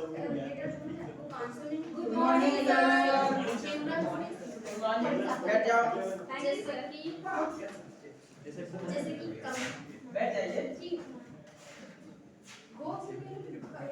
Good morning बैठ जाओ। जैसे कि बैठ जाइए।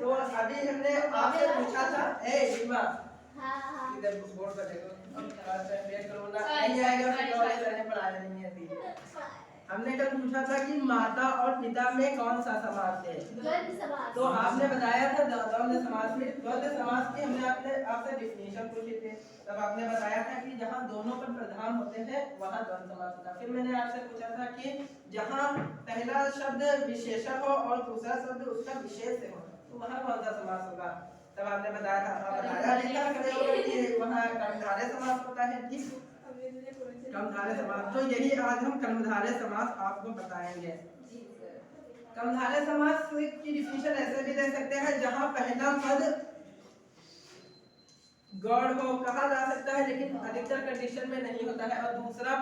तो अभी हमने आपसे पूछा था रीमा, इधर बोर्ड पर देखो, क्लास में वेट करो ना, नहीं आएगा फिर कॉलेज रहने पर आया नहीं है अभी। हमने कल पूछा था कि माता और पिता में कौन सा समास है, तो आपने बताया था द्वंद्व समास में। द्वंद्व समास की हमने आपसे डिफिनेशन पूछी थी, तब आपने बताया था कि जहाँ दोनों पर प्रधान होते हैं वहाँ द्वंद्व समास होता है। फिर मैंने आपसे पूछा था कि जहाँ पहला शब्द विशेषण हो और दूसरा शब्द उसका विशेष हो तो वहाँ कौन सा समास होगा, तब आपने बताया था कि वहाँ कर्मधारय समास होता है। ठीक, कर्मधारय समास, तो यही आज हम कर्मधारय समास आपको बताएंगे। कर्मधारय समास की डिफिनेशन ऐसे भी दे सकते हैं जहां पहला पद गौड़ हो, कहा जा सकता है लेकिन अधिकतर कंडीशन में नहीं होता है, और दूसरा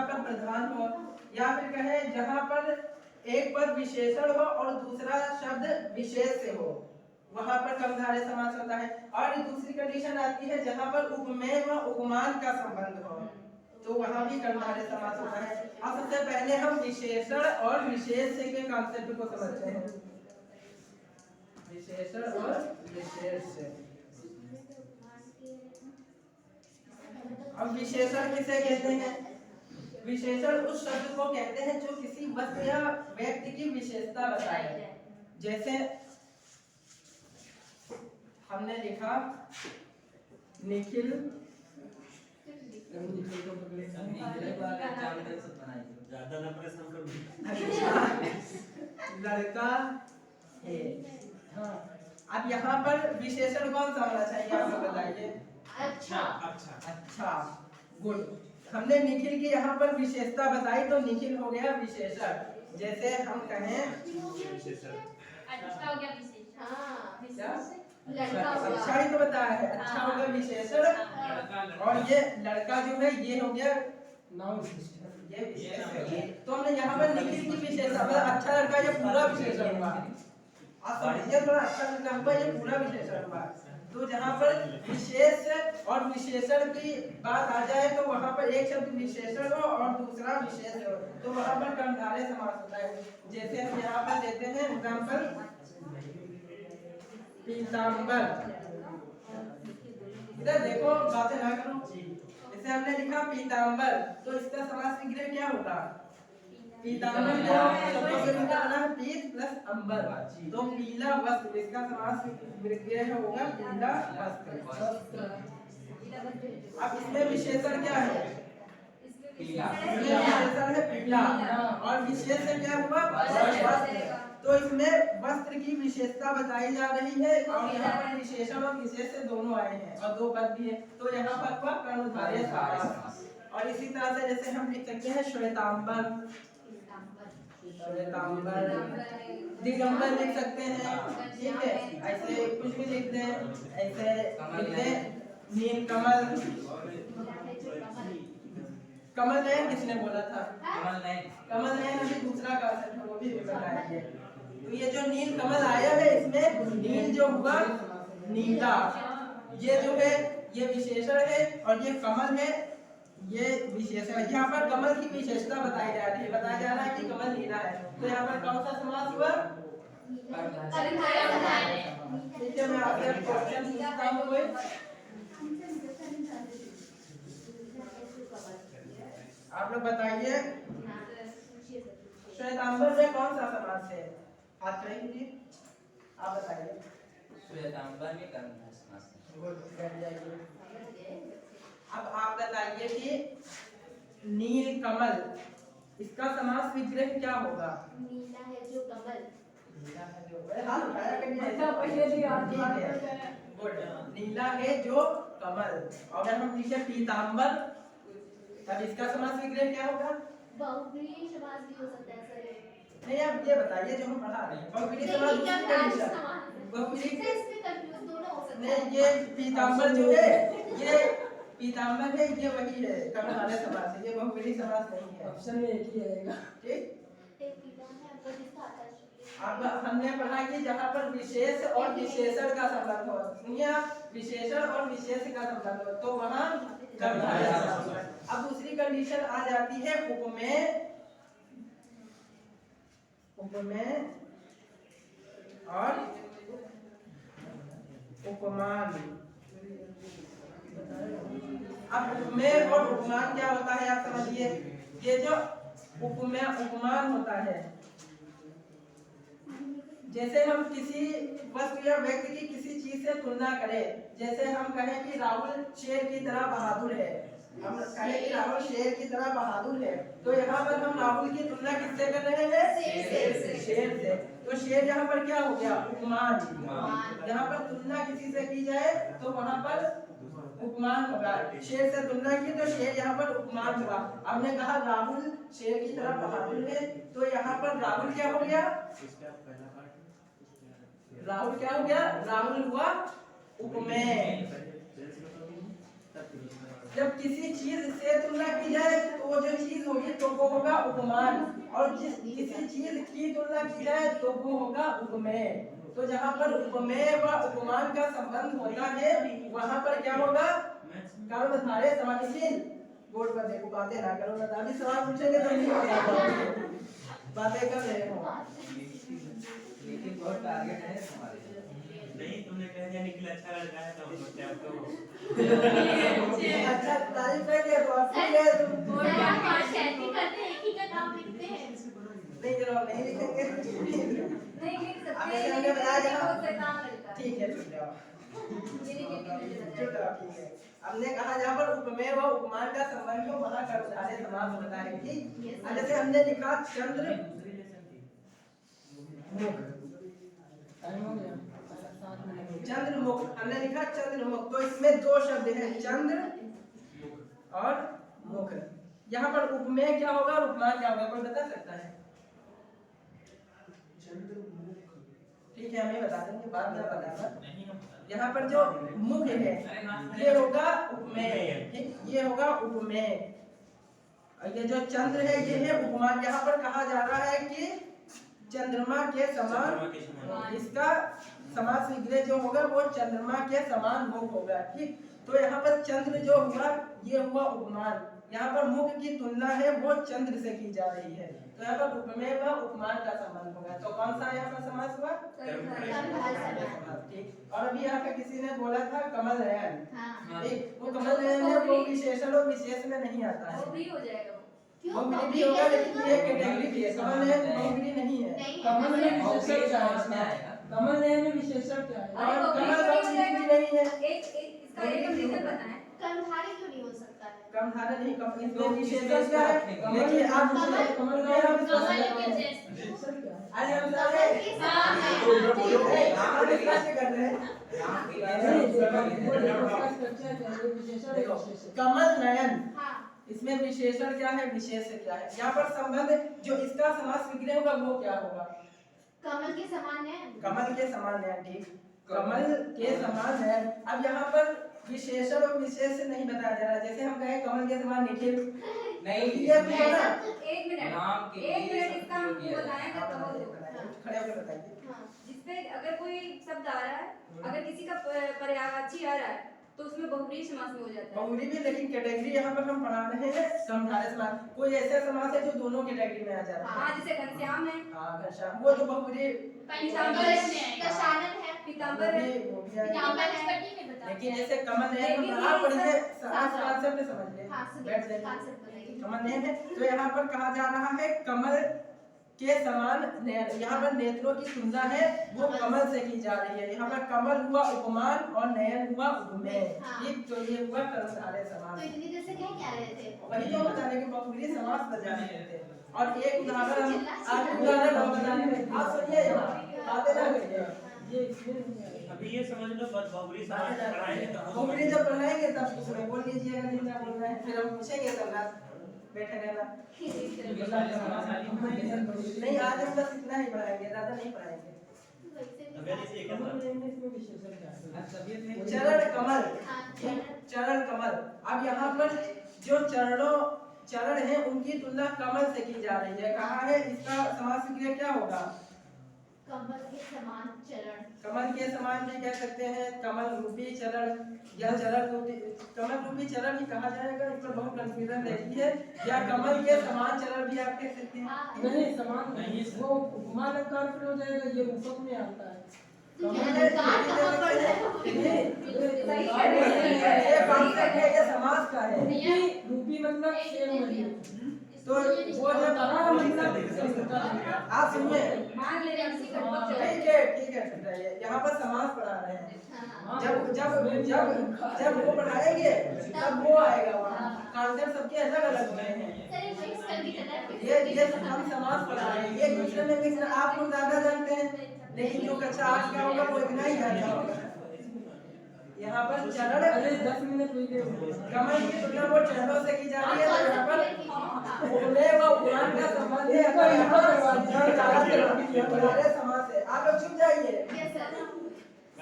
पद प्रधान हो, या फिर कहे जहां पर एक पद विशेषण हो और दूसरा शब्द विशेष से हो, वहां पर कर्मधारय समास होता है। और दूसरी कंडीशन आती है जहां पर उपमेय व उपमान का संबंध हो, तो वहां भी कर्मधारय समास होता है। अब सबसे पहले हम विशेषण और विशेष से के कॉन्सेप्ट को समझते हैं। विशेषण और विशेष से। अब विशेषण किसे कहते हैं? विशेषण उस शब्द को कहते हैं जो किसी वस्तु या व्यक्ति की विशेषता बताए। जैसे हमने लिखा निखिल, लड़का है। हाँ, अब यहाँ पर विशेषण कौन सा होना चाहिए आप बताइए? अच्छा। अच्छा, अच्छा, गुड। हमने निखिल की यहाँ पर विशेषता बताई तो निखिल हो गया विशेषण। जैसे हम कहें अच्छा हो गया विशेषण। क्या? लड़का अच्छा ही तो बताया है, अच्छा हो गया विशेषण, और ये लड़का जो है ये हो गया नाउन विशेषण, ये विशेषण है। तो हमने यहाँ पर निखिल की विशेषता मतलब अच्छा लड़का, ये पूरा विशेषण हुआ। आप समझिए थोड़ा, अच्छा लड़का हुआ ये पूरा विशेषण हुआ। तो जहाँ पर विशेष और विशेषण की बात आ जाए तो वहाँ पर एक शब्द विशेषण हो और दूसरा विशेष हो, तो वहाँ पर कर्मधारय समास होता है। जैसे हम यहाँ पर देते हैं एग्जाम्पल पीताम्बर, इधर देखो बातें ना करो। जैसे हमने लिखा पीताम्बर, तो इसका समास विग्रह क्या होगा? पीताम्बर जो शब्दों से मिलकर बना है पीत प्लस अंबर, तो पीला वस्त्र, इसका समास विग्रह होगा पीला वस्त्र। अब इसमें विशेषण क्या है? विशेषण है पीला, और विशेष से क्या हुआ? वस्त्र। तो इसमें वस्त्र की विशेषता बताई जा रही है, और यहाँ पर विशेषण और विशेष से दोनों आए हैं और दो पद भी है, तो यहाँ पर हुआ कर्मधारय समास। और इसी तरह से जैसे हम लिख सकते हैं श्वेतांबर, श्वेतांबर, दिगंबर लिख सकते हैं। ठीक है, ऐसे कुछ भी लिखते हैं, ऐसे लिखते हैं नीलकमल। कमल नयन किसने बोला था? कमल नयन अभी दूसरा कॉन्सेप्ट है, वो भी बताएंगे। तो ये जो नील कमल आया है, इसमें नील जो हुआ नीला, ये जो है ये विशेषण है, और ये कमल है ये विशेषण है। यहाँ पर कमल की विशेषता बताई जा रही है, बताया जा रहा है कि कमल नीला है, तो यहाँ पर कौन सा समास हुआ? ठीक है, मैं आपसे क्वेश्चन पूछता हूँ कोई। आप लोग बताइए श्वेतांबर में कौन सा समास है? हाथ खड़े कीजिए, आप बताइए। श्वेतांबर में कर्मधारय समास है। अब आप बताइए कि नील कमल, इसका समास विग्रह क्या होगा? नीला है जो कमल, नीला है जो, हाथ उठाया करिए, ऐसा पहले दिया। ठीक है, गुड। नीला है जो कमल, और अगर हम लिखे पीतांबर, तब इसका समास विग्रह क्या होगा? बहुव्रीहि समास भी हो सकता है सर। नहीं, आप ये बताइए जो हम पढ़ा रहे हैं, बहुव्रीहि समास दूसरी कंडीशन, बहुव्रीहि इसमें कंफ्यूज दोनों हो सकते नहीं, हैं। ये पीतांबर जो है, ये पीतांबर है, ये वही है कर्मधारय समास है, ये बहुव्रीहि बहुब्री समास नहीं है। ऑप्शन में एक ही आएगा। ठीक, एक पिता है आपको जिसका आदर्श अब हमने पढ़ा कि जहाँ पर विशेष और विशेषण का संबंध हो, सुनिए आप, विशेषण और विशेष का संबंध हो तो वहाँ कर्मधारय समास होगा। अब दूसरी कंडीशन आ जाती है उपमेय, उपमेय और उपमान। अब उपमेय और उपमान क्या होता है आप समझिए। ये जो उपमेय उपमान होता है, जैसे हम किसी वस्तु या व्यक्ति की किसी चीज से तुलना करें, जैसे हम कहें कि राहुल शेर की तरह बहादुर है, हम कहें कि राहुल शेर की तरह बहादुर है, तो यहाँ पर हम राहुल की तुलना किससे कर रहे हैं? शेर से। तो शेर यहाँ पर क्या हो गया? उपमान। यहाँ पर तुलना किसी से की जाए तो वहाँ पर उपमान होगा। शेर से तुलना की तो शेर यहाँ पर उपमान हुआ। हमने कहा राहुल शेर की तरह बहादुर है, तो यहाँ पर राहुल क्या हो गया? राहुल क्या हो गया? राहुल हुआ उपमेय। जब किसी चीज से तुलना की जाए तो वो जो चीज होगी तो वो होगा उपमान, और जिस किसी चीज की तुलना की जाए तो वो होगा उपमेय। तो जहाँ पर उपमेय व उपमान का संबंध होता है वहाँ पर क्या होगा? कर्मधारय समास। बोर्ड पर देखो, बातें ना करो, अभी सवाल पूछेंगे तो नहीं होगा, बातें कर रहे हो। लेकिन बहुत टारगेट है तुम्हारे। नहीं, तुमने कह दिया निखिल अच्छा लड़का है तो हम सोचे आपको अच्छा तारीफ कर दिया तो आप ठीक है, तुम सर आप आज कैसे करते हैं? एक ही का नाम लिखते हैं। नहीं जनाब नहीं लिखेंगे। नहीं लिख सकते आपने हमने बताया जनाब। उससे काम लगता है। ठीक है, चुप जाओ, मेरी गिनती चुप जाओ, ठीक है। हमने कहा जहाँ पर उपमेय व उपमान का संबंध हो वहाँ कर्मधारय समास होता है। ठीक, और जैसे हमने लिखा चंद्र मुख, टाइम हो गया। चंद्रमुख, हमने लिखा चंद्रमुख, तो इसमें दो शब्द हैं, चंद्र और मुख। यहाँ पर उपमेय क्या होगा और उपमान क्या होगा, कोई बता सकता है? ठीक है, हम ये बता देंगे, बाद में बताना। यहाँ पर जो मुख है ये होगा उपमेय, ठीक, ये होगा उपमेय। और ये जो चंद्र है ये है उपमान। यहाँ पर कहा जा रहा है कि चंद्रमा के समान, इसका समास विग्रह जो होगा वो चंद्रमा के समान मुख होगा। ठीक, तो यहाँ पर चंद्र जो हुआ ये हुआ उपमान। यहाँ पर मुख की तुलना है वो चंद्र से की जा रही है, तो यहाँ पर उपमेय व उपमान का संबंध होगा। तो कौन सा यहाँ पर समास हुआ? ठीक, और अभी यहाँ पे किसी ने बोला था कमल नयन। हाँ, ठीक, वो कमल नयन है वो विशेषण और विशेष में नहीं आता है। वो भी हो जाएगा। बहुब्री भी होगा लेकिन ये कैटेगरी भी है, कमल नयन बहुब्री नहीं है। कमल में विशेषण क्या है? उसमें आएगा। कमल नयन में विशेषण क्या है? और कमल बहुब्री नहीं है। इसका एक रीजन बताएं। कर्मधारय क्यों नहीं हो सकता है? कर्मधारय नहीं, इसमें विशेषण क्या है? देखिए आप कमल ये हम विशेषण क्या है? अरे हम सारे आप डिस्कस कर रहे हैं। देखो, कमल नयन, हाँ, इसमें विशेषण क्या है, विशेष क्या है? यहाँ पर संबंध जो इसका समास विग्रह होगा वो क्या होगा? कमल के समान है। कमल के समान है। ठीक, कमल के समान है। अब यहाँ पर विशेषण और विशेष नहीं बताया जा रहा। जैसे हम कहें कमल के समान निखिल, नहीं, ये भी है ना? एक मिनट, नाम के एक लिए मिनट, इसका हमको बताएं आप जब कमल हो। खड़े होकर बताइए। हाँ, जिसपे अगर कोई शब्द आ रहा है, अगर किसी का पर्यायवाची आ रहा है तो उसमें बहुब्री समास में हो जाता है। बहुब्री भी, लेकिन कैटेगरी यहाँ पर हम पढ़ा रहे हैं कर्मधारय समास। कोई ऐसा समास है जो दोनों कैटेगरी में आ जाता है। हाँ, जैसे घनश्याम है, हाँ, घनश्याम, वो तो बहुब्री दशानन है। पीताम्बर है। वो भी आएगा। पीताम्बर स्पष्टी में बताते लेकिन हैं। जैसे कमल नयन हम लेकिन आप पढ़िए, ये आज कॉन्सेप्ट समझ ले, हाँ, बैठ जाइए। कॉन्सेप्ट बताइए। कमल नयन है तो यहाँ पर कहा जा रहा है कमल के समान नयन। यहाँ पर नेत्रों की तुलना है वो कमल से की जा रही है। यहाँ पर कमल हुआ उपमान और नयन हुआ उपमेय। ठीक, तो ये हुआ कर्मधारय तो समास। इतनी देर से क्या कह रहे थे? वही तो बताने के बहुब्री समास बजा रहे थे। और एक उदाहरण हम आज उदाहरण हम बताने में, आप सुनिए यहाँ, बातें ना करिए। ये इसमें नहीं आएगा। अभी ये समझ लो बहुब्री समास पढ़ाएंगे तो हम बहुब्री जब पढ़ाएंगे तब उसमें बोल लीजिएगा, नहीं क्या बोल रहे हैं, फिर हम पूछेंगे तब रात बैठे रहना। नहीं, आज हम बस इतना ही पढ़ाएंगे, ज्यादा नहीं पढ़ाएंगे। इसमें विशेषण क्या है? चरण कमल, चरण कमल। अब यहाँ पर जो चरणों चरण है उनकी तुलना कमल से की जा रही है। कहा है इसका समास क्रिया क्या होगा? कमल के समान चरण। कमल के समान भी कह सकते हैं, कमल रूपी चरण या चरण रूपी, कमल रूपी चरण ही कहा जाएगा। इस पर बहुत कंफ्यूजन रहती है। या कमल के समान चरण भी आप कह सकते हैं। नहीं समान नहीं, वो उपमा अलंकार फिर हो जाएगा, ये रूपक में आता है। अलंकार कहाँ पर है? ये कॉन्सेप्ट है, ये समास का है। रूपी मतलब शेर नहीं। तो वो जब आप सुनिए, मान ले रहे हैं किसी का बहुत चल ठीक है यहाँ पर समास पढ़ा रहे हैं। जब जब जब जब वो पढ़ाएंगे तब वो आएगा वहाँ। कॉन्सेप्ट सबके अलग अलग होते हैं। ये हम समास पढ़ा रहे हैं, ये दूसरे में मिक्स आप लोग ज्यादा जानते हैं, लेकिन जो कक्षा 8 का होगा वो इतना ही जानता होगा। यहाँ पर चरण 10 मिनट हुई गए। कमल की तुलना वो चरणों से की जा रही है। तो यहाँ पर उपमेय व उपमान का संबंध है। हमारे समास है। आप लोग चुप जाइए।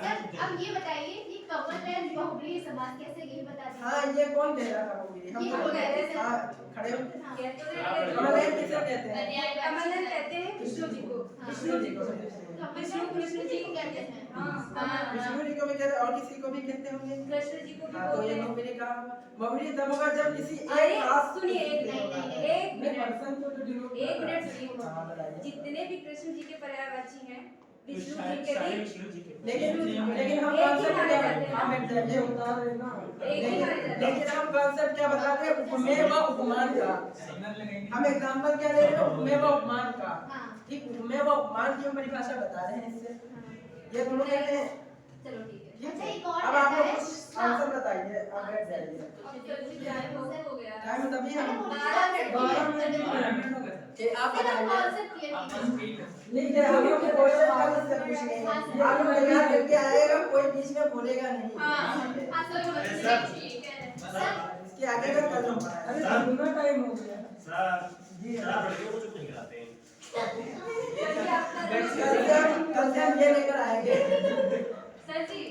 सर अब ये बताइए कि कमल में बहुब्रीहि समास कैसे, यही बता दीजिए। हाँ, ये कौन कह रहा था वो? हम ये हम कह रहे थे। हाँ, खड़े हो। कहते कमलनयन किसे कहते हैं? कमलनयन कहते हैं विष्णु जी को। विष्णु जी को। विष्णु जी को कहते हैं। हाँ विष्णु जी को भी कहते हैं और किसी को भी कहते होंगे। कृष्ण जी को भी हाँ, तो बोलते ये हैं। बहुब्रीहि कहा होगा। बहुब्रीहि तब होगा जब किसी अरे एक खास सुनिए एक मिनट पर्सन को तो डिनोट एक मिनट सुनिए। हाँ, बताइए। जितने भी कृष्ण जी के पर्यायवाची हैं विष्णु जी सारे के भी विष्णु जी के लेकिन हम एक ही कॉन्सेप्ट माने क्या जाते हैं। हम बैठ जाइए। बता रहे ना। एक ही माने जाते हैं। लेकिन हम कॉन्सेप्ट क्या बता रहे हैं? उपमेय व उपमान का। हम एग्जांपल क्या ले रहे हैं? उपमेय व उपमान का। ठीक, उपमेय व उपमान की हम परिभाषा बता रहे हैं इससे। ये दोनों कहते हैं। चलो ठीक है। अच्छा एक और अब आप रहता लोग है। कुछ आंसर बताइए। आप बैठ जाइए। टाइम हो गया। टाइम तभी हम 12 मिनट 12 मिनट हो गए। कि आप बताइए। कॉन्सेप्ट क्लियर लिख दे, हम लोग के क्वेश्चन का से पूछेंगे। आप लोग तैयार करके आएगा, कोई बीच में बोलेगा नहीं। इसके आगे का कल हम पढ़ाएंगे। अरे कितना टाइम हो गया? जी सर आप लड़कियों को चुप नहीं कराते हैं। कल से हम ये लेकर आएंगे। सर जी